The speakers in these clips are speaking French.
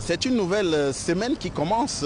C'est une nouvelle semaine qui commence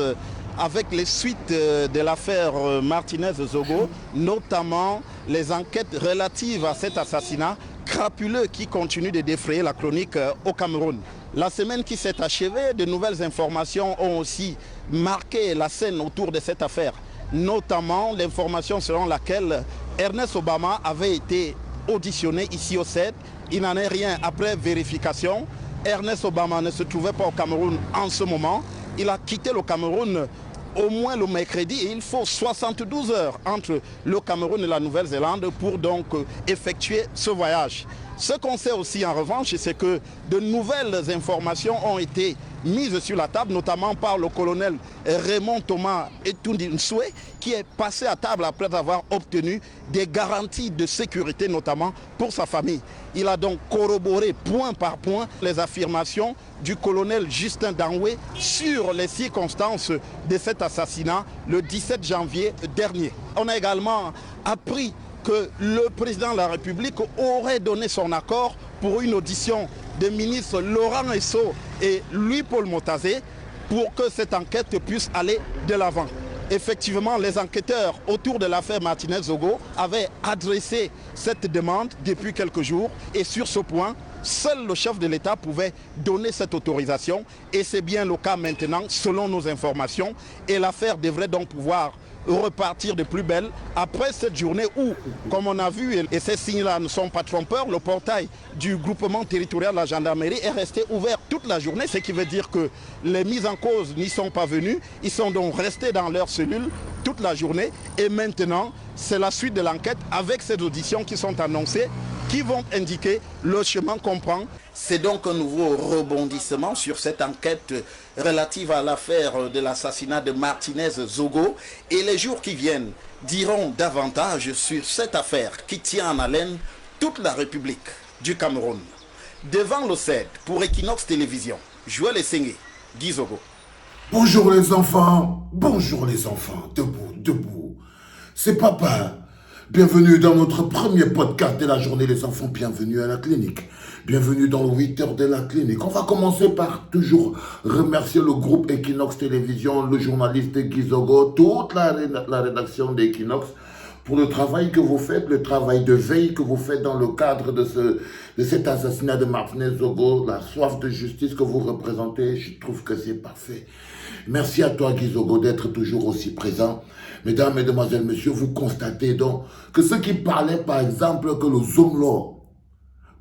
avec les suites de l'affaire Martinez-Zogo, notamment les enquêtes relatives à cet assassinat crapuleux qui continue de défrayer la chronique au Cameroun. La semaine qui s'est achevée, de nouvelles informations ont aussi marqué la scène autour de cette affaire, notamment l'information selon laquelle Ernest Obama avait été auditionné ici au CED. Il n'en est rien après vérification. Ernest Obama ne se trouvait pas au Cameroun en ce moment. Il a quitté le Cameroun au moins le mercredi et il faut 72 heures entre le Cameroun et la Nouvelle-Zélande pour donc effectuer ce voyage. Ce qu'on sait aussi en revanche, c'est que de nouvelles informations ont été mises sur la table, notamment par le colonel Raymond Thomas Etundinsoué, qui est passé à table après avoir obtenu des garanties de sécurité, notamment pour sa famille. Il a donc corroboré point par point les affirmations du colonel Justin Danoué sur les circonstances de cet assassinat le 17 janvier dernier. On a également appris que le président de la République aurait donné son accord pour une audition des ministres Laurent Esso et Louis-Paul Motazé pour que cette enquête puisse aller de l'avant. Effectivement, les enquêteurs autour de l'affaire Martinez-Zogo avaient adressé cette demande depuis quelques jours et sur ce point, seul le chef de l'État pouvait donner cette autorisation et c'est bien le cas maintenant selon nos informations et l'affaire devrait donc pouvoir repartir de plus belle après cette journée où, comme on a vu, et ces signes-là ne sont pas trompeurs, le portail du groupement territorial de la gendarmerie est resté ouvert toute la journée, ce qui veut dire que les mises en cause n'y sont pas venus, ils sont donc restés dans leur cellule toute la journée et maintenant c'est la suite de l'enquête avec ces auditions qui sont annoncées qui vont indiquer le chemin qu'on prend. C'est donc un nouveau rebondissement sur cette enquête relative à l'affaire de l'assassinat de Martinez-Zogo. Et les jours qui viennent diront davantage sur cette affaire qui tient en haleine toute la République du Cameroun. Devant le CED, pour Equinox Télévision, Joël Essengue, Guy Zogo. Bonjour les enfants, debout, debout. C'est papa. Bienvenue dans notre premier podcast de la journée les enfants, bienvenue à la clinique. Bienvenue dans le 8 heures de la clinique. On va commencer par toujours remercier le groupe Equinox Télévision, le journaliste Guy Zogo, toute la rédaction d'Equinox pour le travail que vous faites, le travail de veille que vous faites dans le cadre de cet assassinat de Martinez-Zogo, la soif de justice que vous représentez. Je trouve que c'est parfait. Merci à toi Guy Zogo d'être toujours aussi présent. Mesdames, Mesdemoiselles, Messieurs, vous constatez donc que ceux qui parlaient par exemple que le Zomlo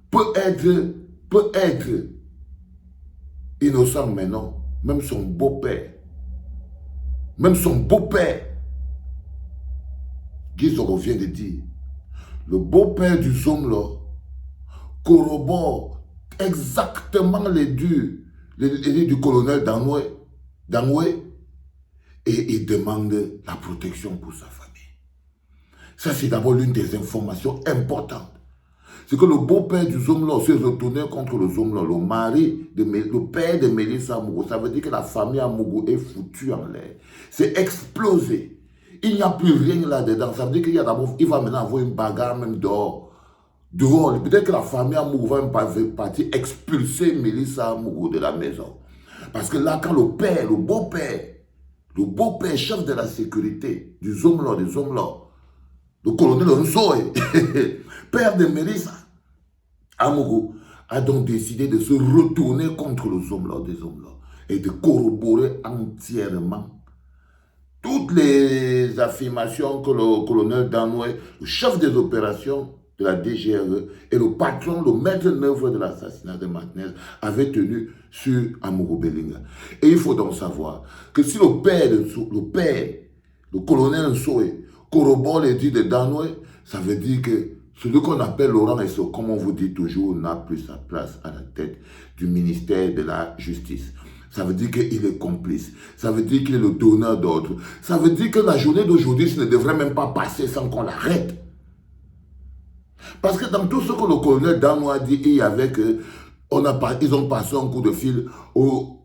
peut être innocent, mais non. Même son beau-père, Guy Zogo vient de dire, le beau-père du Zomlo corrobore exactement les dits du colonel Danoué et il demande la protection pour sa famille. Ça, c'est d'abord l'une des informations importantes. C'est que le beau-père du Zomlo s'est retourné contre le Zomlo, le père de Mélissa Amougou. Ça veut dire que la famille Amougou est foutue en l'air. C'est explosé. Il n'y a plus rien là-dedans. Ça veut dire qu'il va maintenant avoir une bagarre même dehors. Peut-être que la famille Amougou va même partir expulser Mélissa Amougou de la maison. Parce que là, quand le beau-père, chef de la sécurité du Zomlo, le colonel Nsoé, père de Mélissa Amougou, a donc décidé de se retourner contre le Zomlo et de corroborer entièrement toutes les affirmations que le colonel Danoué, le chef des opérations de la DGRE et le patron, le maître d'œuvre de l'assassinat de Martinez avait tenu sur Amougou Bellinga. Et il faut donc savoir que si le colonel Nsoé corrobore les dits de Danoué, ça veut dire que celui qu'on appelle Laurent Esso, comme on vous dit toujours, n'a plus sa place à la tête du ministère de la Justice. Ça veut dire qu'il est complice. Ça veut dire qu'il est le donneur d'ordre. Ça veut dire que la journée d'aujourd'hui, ça ne devrait même pas passer sans qu'on l'arrête. Parce que dans tout ce que le colonel Danoué a dit, il y avait que ils ont passé un coup de fil au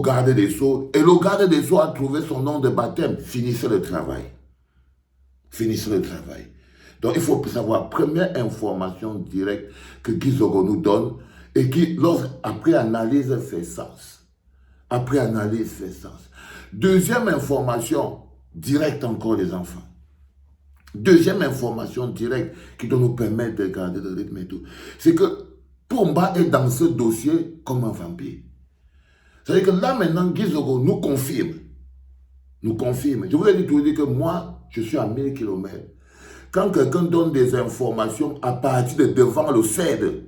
garde des Sceaux. Et le garde des Sceaux a trouvé son nom de baptême. Finissez le travail. Donc il faut savoir, première information directe que Guy Zogo nous donne et qui, après analyse, fait sens. Après analyse, fait sens. Deuxième information, directe encore les enfants. Deuxième information directe qui doit nous permettre de garder le rythme et tout, c'est que Pomba est dans ce dossier comme un vampire. C'est-à-dire que là maintenant, Guy Zogo nous confirme. Nous confirme. Je vous ai dit tout que moi, je suis à 1000 km. Quand quelqu'un donne des informations à partir de devant le CED,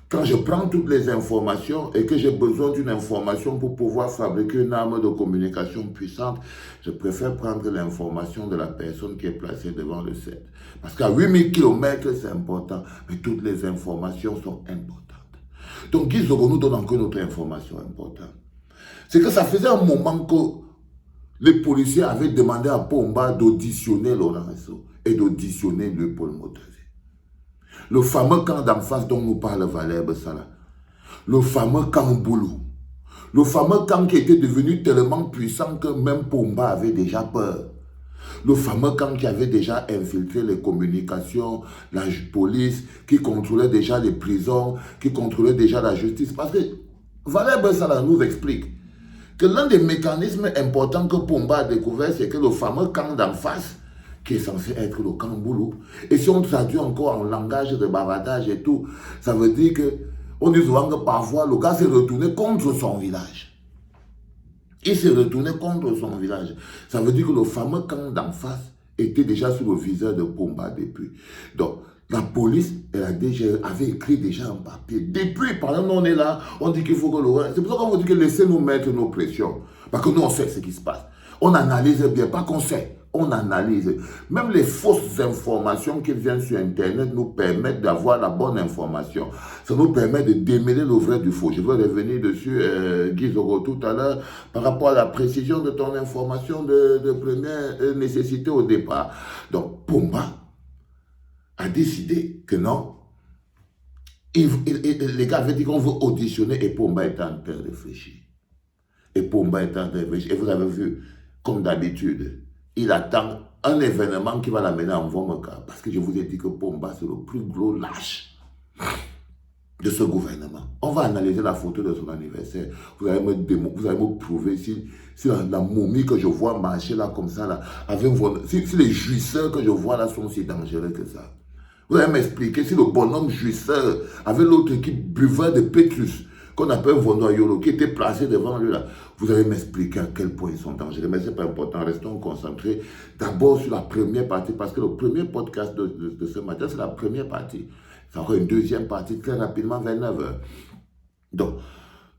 quand je prends toutes les informations et que j'ai besoin d'une information pour pouvoir fabriquer une arme de communication puissante, je préfère prendre l'information de la personne qui est placée devant le CED. Parce qu'à 8000 km, c'est important, mais toutes les informations sont importantes. Donc, Guy Zogo nous donne encore une autre information importante. C'est que ça faisait un moment que les policiers avaient demandé à Pomba d'auditionner Lorenzo et d'auditionner le Paul Motazé. Le fameux camp d'en face dont nous parle Valère Bessala. Le fameux camp Boulou. Le fameux camp qui était devenu tellement puissant que même Pomba avait déjà peur. Le fameux camp qui avait déjà infiltré les communications, la police, qui contrôlait déjà les prisons, qui contrôlait déjà la justice. Parce que Valère Bessala nous explique que l'un des mécanismes importants que Pomba a découvert, c'est que le fameux camp d'en face, qui est censé être le camp Boulou, et si on traduit encore en langage de bavardage et tout, ça veut dire que, on dit souvent que parfois le gars s'est retourné contre son village. Il s'est retourné contre son village. Ça veut dire que le fameux camp d'en face était déjà sous le viseur de Pomba depuis. Donc, la police et la DG avaient écrit déjà un papier. Depuis, par exemple, on est là, on dit qu'il faut que le... C'est pour ça qu'on vous dit que laissez-nous mettre nos pressions. Parce que nous, on sait ce qui se passe. On analyse bien, pas qu'on sait. On analyse. Même les fausses informations qui viennent sur Internet nous permettent d'avoir la bonne information. Ça nous permet de démêler le vrai du faux. Je vais revenir dessus, Guy Zogo, tout à l'heure, par rapport à la précision de ton information de première nécessité au départ. Donc, Pomba a décidé que non. Les gars avaient dit qu'on veut auditionner et Pomba est en train de réfléchir. Et Pomba est en train de réfléchir. Et vous avez vu, comme d'habitude, il attend un événement qui va l'amener en Vomeka. Parce que je vous ai dit que Pomba, c'est le plus gros lâche de ce gouvernement. On va analyser la photo de son anniversaire. Vous allez me prouver si la momie que je vois marcher là comme ça, là, avec si les jouisseurs que je vois là sont si dangereux que ça. Vous allez m'expliquer si le bonhomme jouisseur avec l'autre qui buvait de Pétrus, qu'on appelle Vonoyolo, qui était placé devant lui là, vous allez m'expliquer à quel point ils sont dangereux. Mais ce n'est pas important, restons concentrés d'abord sur la première partie, parce que le premier podcast de ce matin, c'est la première partie. Ça aura une deuxième partie très rapidement vers 9h. Donc,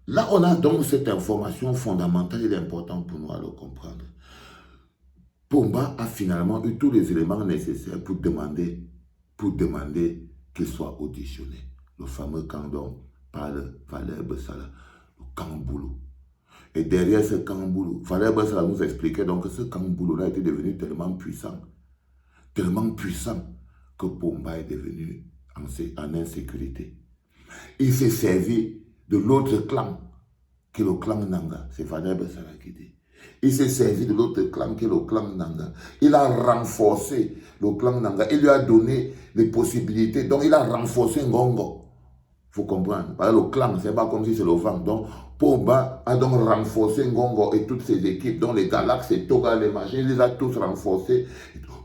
là, on a donc cette information fondamentale et importante pour nous à le comprendre. Pomba a finalement eu tous les éléments nécessaires pour demander qu'il soit auditionné. Le fameux camp dont parle Valère Bessala, le camp Boulou. Et derrière ce camp Boulou, Valère Bessala nous expliquait donc que ce camp Boulou-là était devenu tellement puissant que Pomba est devenu en insécurité. Il s'est servi de l'autre clan, qui est le clan Nanga. C'est Valère Bessala qui dit. Il s'est servi de l'autre clan, qui est le clan Nanga. Il a renforcé le clan Nanga. Il lui a donné les possibilités. Donc, il a renforcé Ngongo. Il faut comprendre. Parce que le clan, ce n'est pas comme si c'est le vent. Donc, Pomba a donc renforcé Ngongo et toutes ses équipes, dont les Galax et Toga, les machins, il les a tous renforcés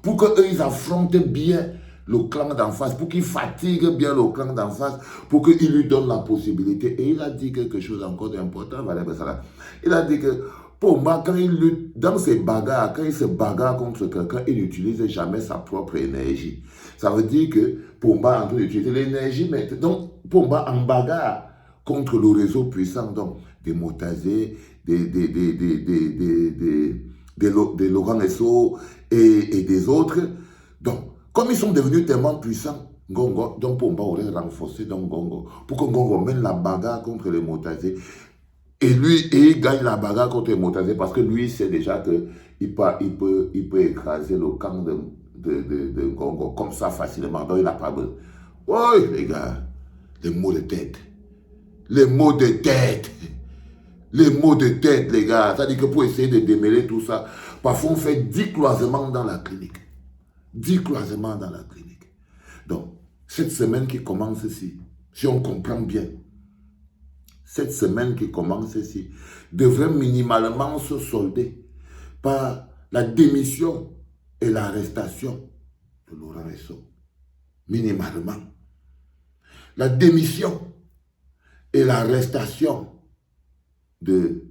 pour qu'eux, ils affrontent bien le clan d'en face, pour qu'il fatigue bien le clan d'en face, pour qu'il lui donne la possibilité. Et il a dit quelque chose encore d'important, Valère Bessala. Il a dit que Pomba, quand il lutte dans ses bagarres, quand il se bagarre contre quelqu'un, il n'utilise jamais sa propre énergie. Ça veut dire que Pomba est en train d'utiliser l'énergie, mais donc Pomba en bagarre contre le réseau puissant, donc des Motazé, des Laurent Esso et des autres. Donc, comme ils sont devenus tellement puissants, donc Pomba aurait renforcé Ngongo pour que Ngongo mène la bagarre contre les Motazé. Et lui, il gagne la bagarre contre les Motazé parce que lui, il sait déjà qu'il peut écraser le camp de Ngongo comme ça facilement. Donc, il n'a pas besoin. Oui, les gars, les mots de tête. Les mots de tête. Les mots de tête, les gars. C'est-à-dire que pour essayer de démêler tout ça, parfois on fait 10 cloisements dans la clinique. 10 cloisements dans la clinique. Donc, cette semaine qui commence ici, si on comprend bien, cette semaine qui commence ici, devrait minimalement se solder par la démission et l'arrestation de Laurent Esso. Minimalement. La démission et l'arrestation de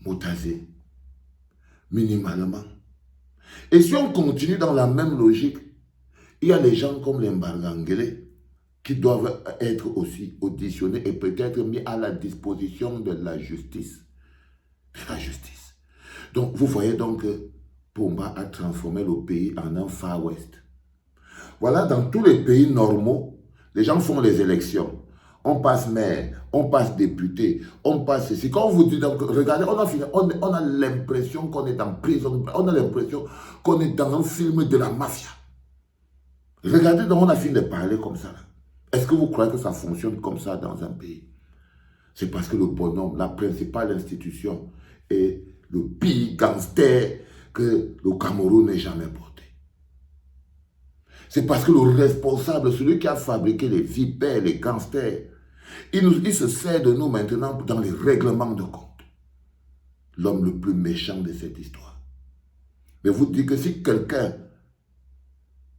Moutazé. Minimalement. Et si on continue dans la même logique, il y a les gens comme les Mbargangele qui doivent être aussi auditionnés et peut-être mis à la disposition de la justice. De la justice. Donc, vous voyez donc que Pomba a transformé le pays en un Far West. Voilà, dans tous les pays normaux, les gens font les élections. On passe maire, on passe député, on passe ceci. Quand on vous dit, donc, regardez, on a l'impression qu'on est en prison, on a l'impression qu'on est dans un film de la mafia. Regardez, donc on a fini de parler comme ça. Est-ce que vous croyez que ça fonctionne comme ça dans un pays? C'est parce que le bonhomme, la principale institution, est le pire gangster que le Cameroun n'ait jamais porté. C'est parce que le responsable, celui qui a fabriqué les vipères, les gangsters, il se sert de nous maintenant dans les règlements de compte. L'homme le plus méchant de cette histoire. Mais vous dites que si quelqu'un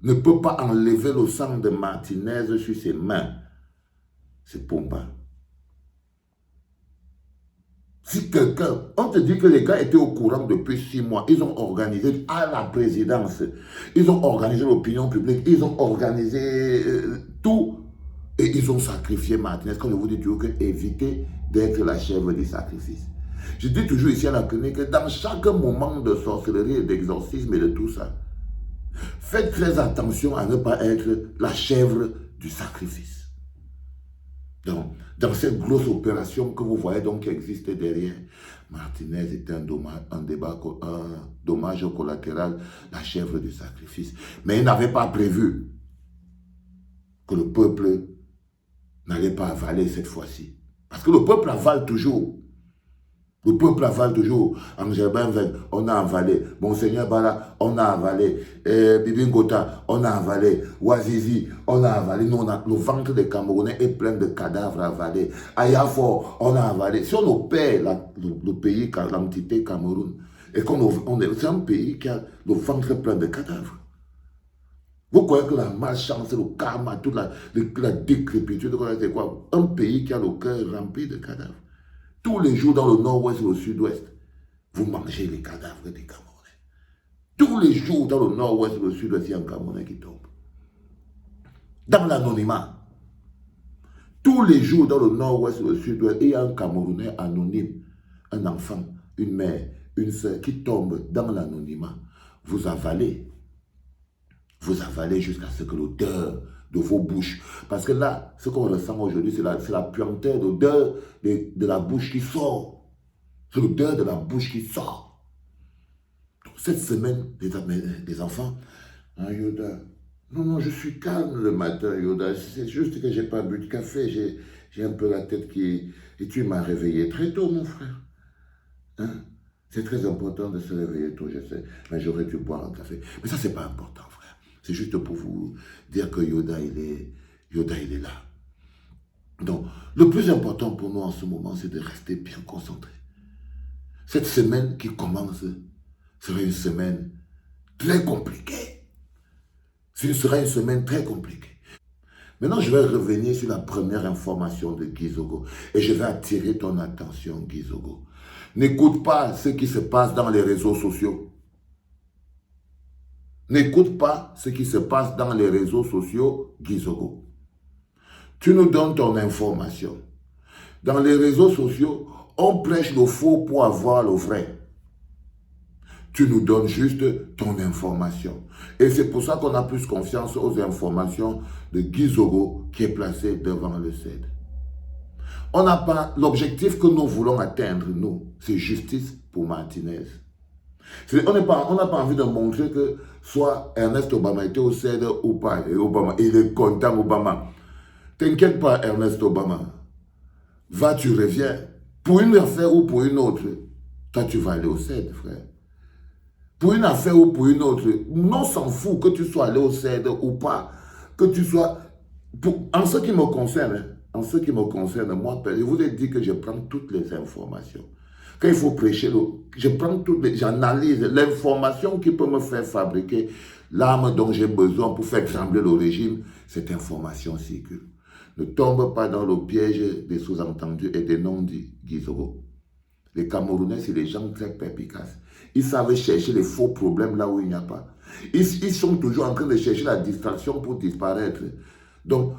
ne peut pas enlever le sang de Martinez sur ses mains, c'est Pomba. Si quelqu'un, on te dit que les gars étaient au courant depuis 6 mois, ils ont organisé à la présidence, ils ont organisé l'opinion publique, ils ont organisé tout, et ils ont sacrifié Martinez. Comme je vous dis toujours, évitez d'être la chèvre du sacrifice. Je dis toujours ici à la clinique que dans chaque moment de sorcellerie et d'exorcisme et de tout ça, faites très attention à ne pas être la chèvre du sacrifice. Dans cette grosse opération que vous voyez donc qui existe derrière, Martinez était un dommage collatéral, la chèvre du sacrifice. Mais il n'avait pas prévu que le peuple n'allait pas avaler cette fois-ci. Parce que le peuple avale toujours. Le peuple avale toujours. Angel Benven, on a avalé. Monseigneur Bala, on a avalé. Bibi Ngota, on a avalé. Ouazizi, on a avalé. Nous, le ventre des Camerounais est plein de cadavres avalés. Ayafor, on a avalé. Si on opère le pays, l'entité Cameroun, et c'est un pays qui a le ventre plein de cadavres. Vous croyez que la malchance, le karma, toute la décrépitude, c'est quoi? Un pays qui a le cœur rempli de cadavres. Tous les jours dans le nord-ouest et le sud-ouest, vous mangez les cadavres des Camerounais. Tous les jours dans le nord-ouest et le sud-ouest, il y a un Camerounais qui tombe. Dans l'anonymat. Tous les jours dans le nord-ouest et le sud-ouest, il y a un Camerounais anonyme, un enfant, une mère, une soeur qui tombe dans l'anonymat. Vous avalez jusqu'à ce que l'odeur de vos bouches. Parce que là, ce qu'on ressent aujourd'hui, c'est la puanteur, l'odeur de la bouche qui sort. C'est l'odeur de la bouche qui sort. Donc, cette semaine, les enfants, hein, Yoda, non, je suis calme le matin, Yoda. C'est juste que j'ai pas bu de café. J'ai un peu la tête qui... Et tu m'as réveillé très tôt, mon frère. Hein? C'est très important de se réveiller tôt, je sais. Mais j'aurais dû boire un café. Mais ça, c'est pas important, frère. C'est juste pour vous dire que Yoda, il est là. Donc, le plus important pour nous en ce moment, c'est de rester bien concentré. Cette semaine qui commence sera une semaine très compliquée. Ce sera une semaine très compliquée. Maintenant, je vais revenir sur la première information de Guy Zogo. Et je vais attirer ton attention, Guy Zogo. N'écoute pas ce qui se passe dans les réseaux sociaux. N'écoute pas ce qui se passe dans les réseaux sociaux, Guy Zogo. Tu nous donnes ton information. Dans les réseaux sociaux, on prêche le faux pour avoir le vrai. Tu nous donnes juste ton information. Et c'est pour ça qu'on a plus confiance aux informations de Guy Zogo qui est placé devant le CED. On n'a pas l'objectif que nous voulons atteindre, nous, c'est justice pour Martinez. On n'a pas envie de montrer que soit Ernest Obama était au CED ou pas. Et Obama, il est content, Obama. T'inquiète pas, Ernest Obama. Va, tu reviens. Pour une affaire ou pour une autre, toi, tu vas aller au CED, frère. Pour une affaire ou pour une autre, on s'en fout que tu sois allé au CED ou pas. Que tu sois... en ce qui me concerne, en ce qui me concerne, moi, je vous ai dit que je prends toutes les informations. Quand il faut prêcher, je prends j'analyse l'information qui peut me faire fabriquer l'arme dont j'ai besoin pour faire trembler le régime. Cette information circule. Ne tombe pas dans le piège des sous-entendus et des non-dits, Guizoro. Les Camerounais, c'est des gens très perspicaces. Ils savent chercher les faux problèmes là où il n'y a pas. Ils sont toujours en train de chercher la distraction pour disparaître. Donc,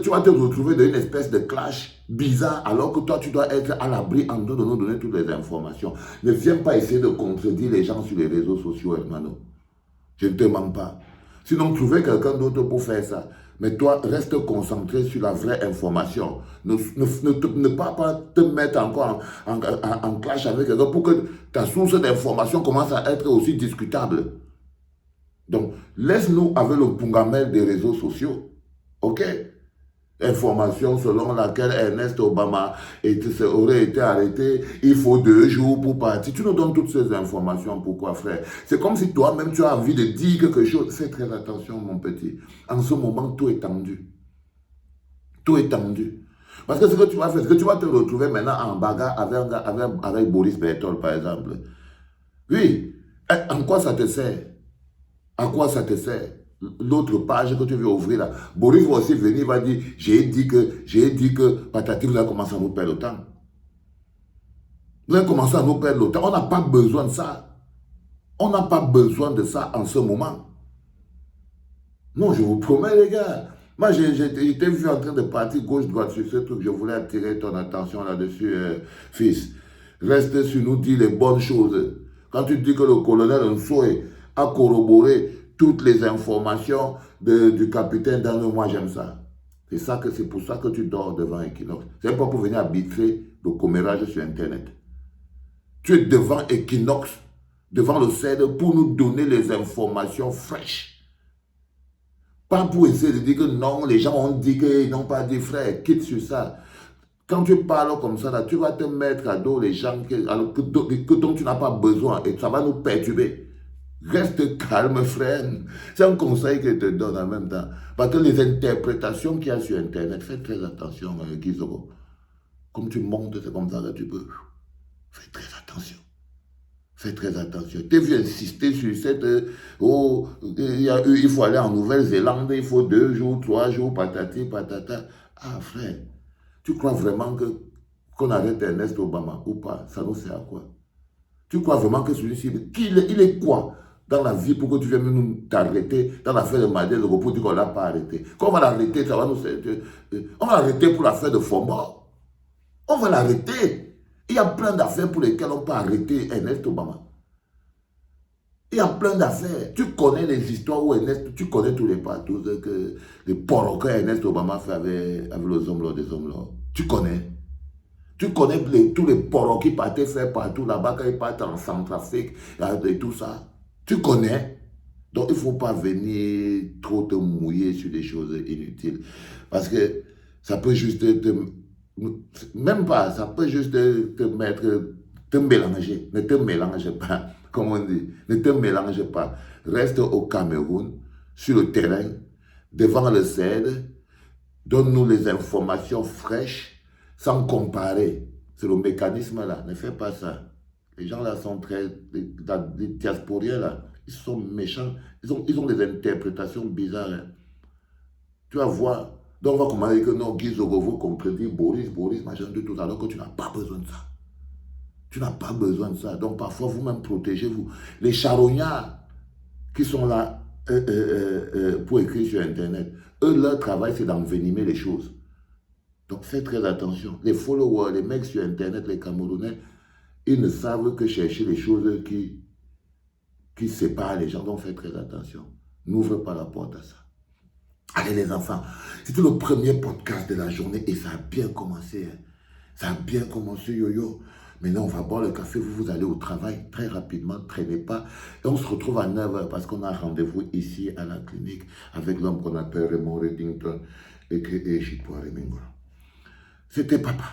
tu vas te retrouver dans une espèce de clash bizarre alors que toi, tu dois être à l'abri en train de nous donner toutes les informations. Ne viens pas essayer de contredire les gens sur les réseaux sociaux, hermano. Je ne te mens pas. Sinon, trouvez quelqu'un d'autre pour faire ça. Mais toi, reste concentré sur la vraie information. Ne pas te mettre encore en clash avec quelqu'un pour que ta source d'information commence à être aussi discutable. Donc, laisse-nous avec le pungamel des réseaux sociaux. OK? Information selon laquelle Ernest Obama aurait été arrêté, il faut 2 jours pour partir. Tu nous donnes toutes ces informations, pourquoi, frère? C'est comme si toi-même tu as envie de dire quelque chose. Fais très attention, mon petit. En ce moment, tout est tendu. Tout est tendu. Parce que ce que tu vas faire, c'est que tu vas te retrouver maintenant en bagarre avec Boris Berthold, par exemple. Oui. En quoi ça te sert? À quoi ça te sert? L'autre page que tu veux ouvrir là. Boris va aussi venir, va dire, j'ai dit que, patati, vous avez commencé à nous perdre le temps. Vous avez commencé à nous perdre le temps. On n'a pas besoin de ça. On n'a pas besoin de ça en ce moment. Non, je vous promets, les gars. Moi, j'étais vu en train de partir gauche-droite sur ce truc. Je voulais attirer ton attention là-dessus, fils. Reste sur nous dire les bonnes choses. Quand tu dis que le colonel Nsoé a corroboré toutes les informations du capitaine Dano, moi j'aime ça. C'est pour ça que tu dors devant Equinox. C'est pas pour venir arbitrer le commérage sur Internet. Tu es devant Equinox, devant le CED, pour nous donner les informations fraîches. Pas pour essayer de dire que non, les gens ont dit qu'ils n'ont pas dit, frère, quitte sur ça. Quand tu parles comme ça, là, tu vas te mettre à dos les gens dont tu n'as pas besoin et ça va nous perturber. Reste calme, frère. C'est un conseil que je te donne en même temps. Parce que les interprétations qu'il y a sur Internet, fais très attention, Guizoro. Comme tu montes, c'est comme ça que tu peux. Fais très attention. Fais très attention. Tu as vu insister sur cette... il faut aller en Nouvelle-Zélande, il faut 2 jours, 3 jours, patati, patata. Ah, frère, tu crois vraiment qu'on arrête Ernest Obama ou pas? Ça nous sert à quoi? Tu crois vraiment que celui-ci, il est quoi dans la vie pour que tu viennes nous t'arrêter dans l'affaire de Madeleine pour dire qu'on ne l'a pas arrêté? Quand on va l'arrêter, ça va nous... On va l'arrêter pour l'affaire de Fomba. On va l'arrêter. Il y a plein d'affaires pour lesquelles on peut arrêter Ernest Obama. Il y a plein d'affaires. Tu connais les histoires où tu connais tous les partout, les porcs que Ernest Obama fait avec les hommes des hommes là. Tu connais. Tu connais tous les porcs qui partaient faire partout là-bas quand ils partent en Centrafrique et tout ça. Tu connais. Donc il ne faut pas venir trop te mouiller sur des choses inutiles. Parce que ça peut juste même pas, ça peut juste te mélanger. Ne te mélange pas, comme on dit. Ne te mélange pas. Reste au Cameroun, sur le terrain, devant le CED. Donne-nous les informations fraîches, sans comparer. C'est le mécanisme là. Ne fais pas ça. Les gens là sont les diasporiens là, ils sont méchants. Ils ont des interprétations bizarres. Hein. Tu vas voir. Donc on va commencer que non, Guizoro vous contredit Boris, machin de tout, alors que tu n'as pas besoin de ça. Tu n'as pas besoin de ça. Donc parfois vous-même protégez-vous. Les charognards qui sont là pour écrire sur Internet, eux leur travail c'est d'envenimer les choses. Donc faites très attention. Les followers, les mecs sur Internet, les Camerounais, ils ne savent que chercher les choses qui séparent les gens. Donc faites très attention. N'ouvre pas la porte à ça. Allez les enfants, c'était le premier podcast de la journée et ça a bien commencé. Hein. Ça a bien commencé, yo-yo. Maintenant, on va boire le café, vous allez au travail très rapidement, traînez pas. Et on se retrouve à 9h parce qu'on a rendez-vous ici à la clinique avec l'homme qu'on appelle Raymond Reddington et Chipoa Remingolo. C'était papa.